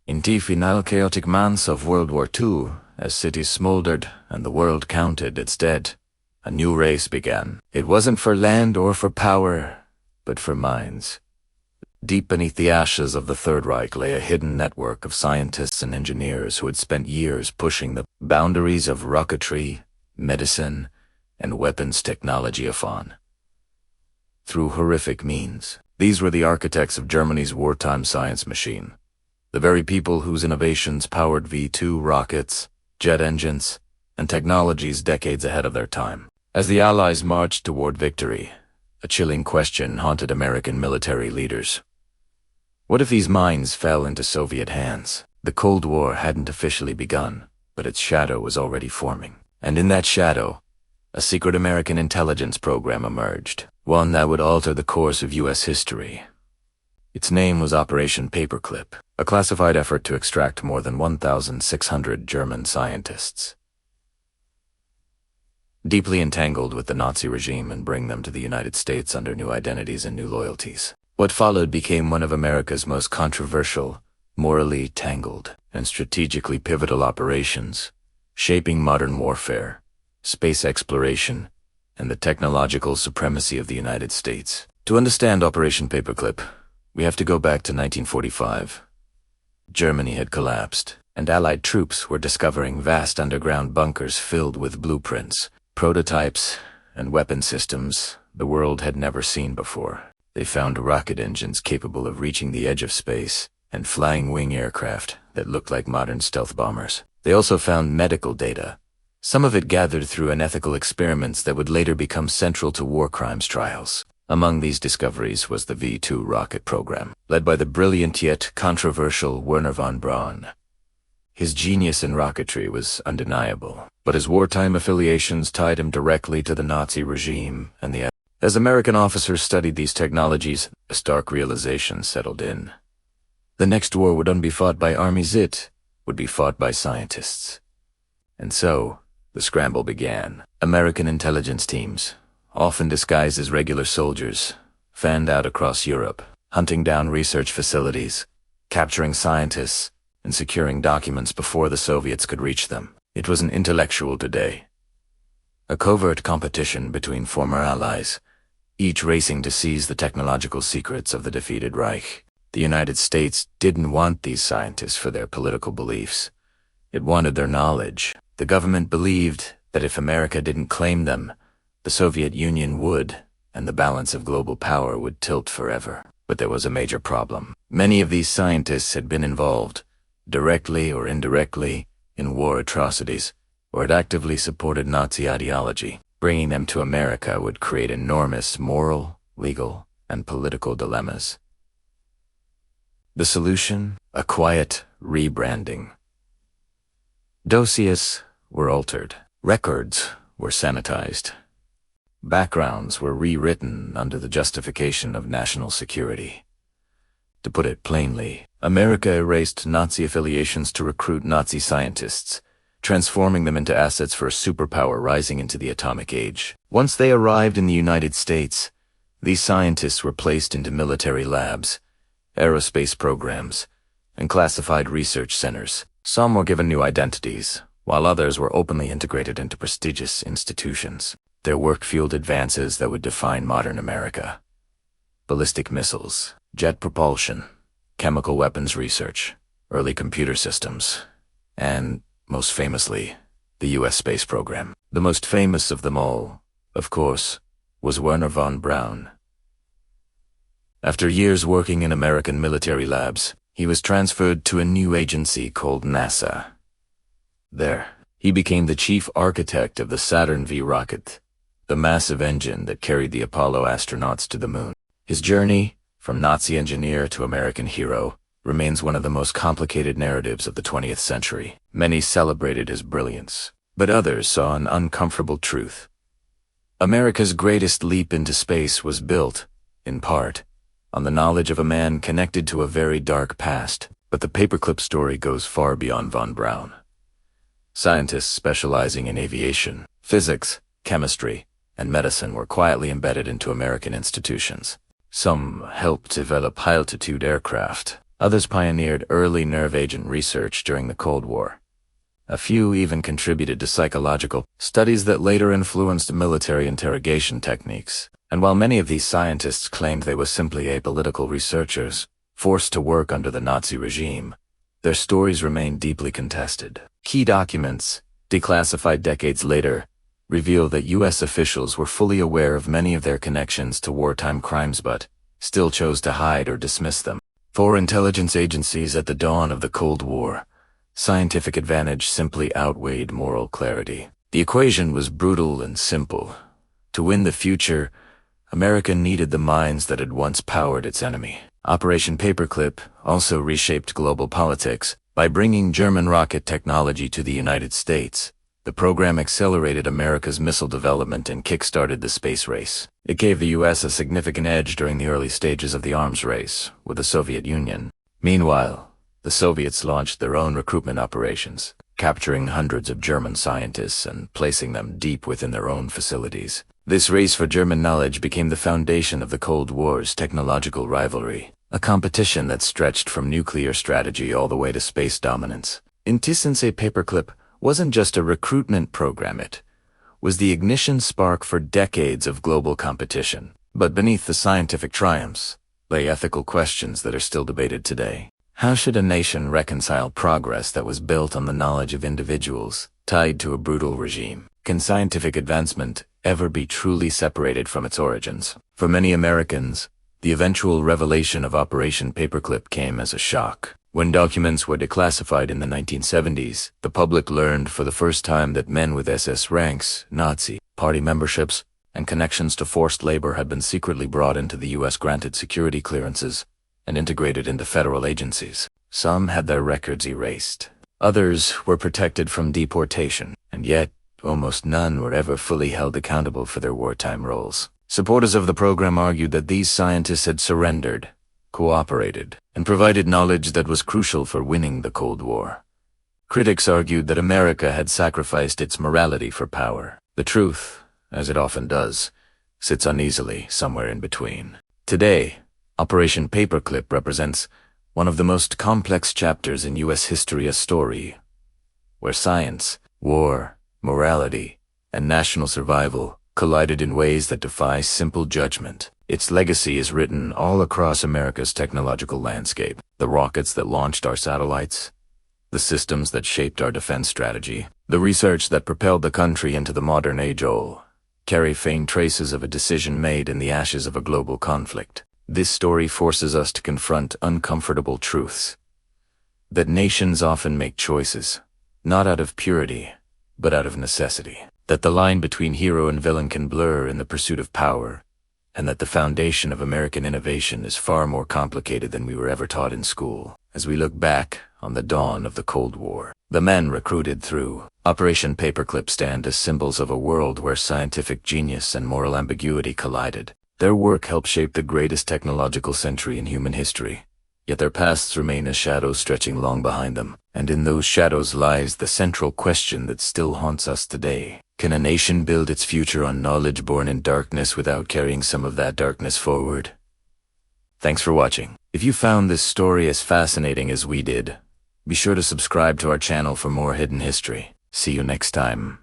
In the final chaotic months of World War II, as cities smoldered and the world counted its dead, a new race began. It wasn't for land or for power, but for minds. Deep beneath the ashes of the Third Reich lay a hidden network of scientists and engineers who had spent years pushing the boundaries of rocketry, medicine, and weapons technology afon. Through horrific means, these were the architects of Germany's wartime science machine, the very people whose innovations powered V-2 rockets, jet engines, and technologies decades ahead of their time. As the Allies marched toward victory, a chilling question haunted American military leaders. What if these minds fell into Soviet hands? The Cold War hadn't officially begun, but its shadow was already forming. And in that shadow, a secret American intelligence program emerged, one that would alter the course of U.S. history. Its name was Operation Paperclip, a classified effort to extract more than 1,600 German scientists, deeply entangled with the Nazi regime, and bring them to the United States under new identities and new loyalties. What followed became one of America's most controversial, morally tangled, and strategically pivotal operations, shaping modern warfare, space exploration, and the technological supremacy of the United States. To understand Operation Paperclip, we have to go back to 1945. Germany had collapsed, and Allied troops were discovering vast underground bunkers filled with blueprints, prototypes, and weapon systems the world had never seen before. They found rocket engines capable of reaching the edge of space, and flying wing aircraft that looked like modern stealth bombers. They also found medical data, some of it gathered through unethical experiments that would later become central to war crimes trials. Among these discoveries was the V-2 rocket program, led by the brilliant yet controversial Wernher von Braun. His genius in rocketry was undeniable, but his wartime affiliations tied him directly to the Nazi regime and the As American officers studied these technologies, a stark realization settled in. The next war wouldn't be fought by armies, it would be fought by scientists. And so, the scramble began. American intelligence teams, often disguised as regular soldiers, fanned out across Europe, hunting down research facilities, capturing scientists, and securing documents before the Soviets could reach them. It was an intellectual day, a covert competition between former allies, each racing to seize the technological secrets of the defeated Reich. The United States didn't want these scientists for their political beliefs. It wanted their knowledge. The government believed that if America didn't claim them, the Soviet Union would, and the balance of global power would tilt forever. But there was a major problem. Many of these scientists had been involved, directly or indirectly, in war atrocities, or had actively supported Nazi ideology. Bringing them to America would create enormous moral, legal, and political dilemmas. The solution? A quiet rebranding. Dossiers were altered. Records were sanitized. Backgrounds were rewritten under the justification of national security. To put it plainly, America erased Nazi affiliations to recruit Nazi scientists, transforming them into assets for a superpower rising into the atomic age. Once they arrived in the United States, these scientists were placed into military labs, aerospace programs, and classified research centers. Some were given new identities, while others were openly integrated into prestigious institutions. Their work fueled advances that would define modern America. Ballistic missiles, jet propulsion, chemical weapons research, early computer systems, and, most famously, the U.S. space program. The most famous of them all, of course, was Wernher von Braun. After years working in American military labs, he was transferred to a new agency called NASA. There, he became the chief architect of the Saturn V rocket, the massive engine that carried the Apollo astronauts to the moon. His journey, from Nazi engineer to American hero, remains one of the most complicated narratives of the 20th century. Many celebrated his brilliance, but others saw an uncomfortable truth. America's greatest leap into space was built, in part, on the knowledge of a man connected to a very dark past. But the Paperclip story goes far beyond von Braun. Scientists specializing in aviation, physics, chemistry, and medicine were quietly embedded into American institutions. Some helped develop high-altitude aircraft, Others pioneered early nerve agent research during the Cold War. A few even contributed to psychological studies that later influenced military interrogation techniques. And while many of these scientists claimed they were simply apolitical researchers, forced to work under the Nazi regime, their stories remain deeply contested. Key documents, declassified decades later, reveal that U.S. officials were fully aware of many of their connections to wartime crimes but still chose to hide or dismiss them. For intelligence agencies at the dawn of the Cold War, scientific advantage simply outweighed moral clarity. The equation was brutal and simple. To win the future, America needed the minds that had once powered its enemy. Operation Paperclip also reshaped global politics. By bringing German rocket technology to the United States, the program accelerated America's missile development and kick-started the space race. It gave the U.S. a significant edge during the early stages of the arms race with the Soviet Union. Meanwhile, the Soviets launched their own recruitment operations, capturing hundreds of German scientists and placing them deep within their own facilities. This race for German knowledge became the foundation of the Cold War's technological rivalry, a competition that stretched from nuclear strategy all the way to space dominance. In Tissense Paperclip wasn't just a recruitment program, it was the ignition spark for decades of global competition. But beneath the scientific triumphs lay ethical questions that are still debated today. How should a nation reconcile progress that was built on the knowledge of individuals tied to a brutal regime? Can scientific advancement ever be truly separated from its origins? For many Americans, the eventual revelation of Operation Paperclip came as a shock. When documents were declassified in the 1970s, the public learned for the first time that men with SS ranks, Nazi party memberships, and connections to forced labor had been secretly brought into the U.S. granted security clearances and integrated into federal agencies. Some had their records erased. Others were protected from deportation, and yet almost none were ever fully held accountable for their wartime roles. Supporters of the program argued that these scientists had surrendered, cooperated, and provided knowledge that was crucial for winning the Cold War. Critics argued that America had sacrificed its morality for power. The truth, as it often does, sits uneasily somewhere in between. Today, Operation Paperclip represents one of the most complex chapters in U.S. history, a story where science, war, morality, and national survival collided in ways that defy simple judgment. Its legacy is written all across America's technological landscape. The rockets that launched our satellites, the systems that shaped our defense strategy, the research that propelled the country into the modern age all carry faint traces of a decision made in the ashes of a global conflict. This story forces us to confront uncomfortable truths. That nations often make choices, not out of purity, but out of necessity. That the line between hero and villain can blur in the pursuit of power, and that the foundation of American innovation is far more complicated than we were ever taught in school. As we look back on the dawn of the Cold War, the men recruited through Operation Paperclip stand as symbols of a world where scientific genius and moral ambiguity collided. Their work helped shape the greatest technological century in human history, yet their pasts remain as shadows stretching long behind them. And in those shadows lies the central question that still haunts us today. Can a nation build its future on knowledge born in darkness without carrying some of that darkness forward? Thanks for watching. If you found this story as fascinating as we did, be sure to subscribe to our channel for more hidden history. See you next time.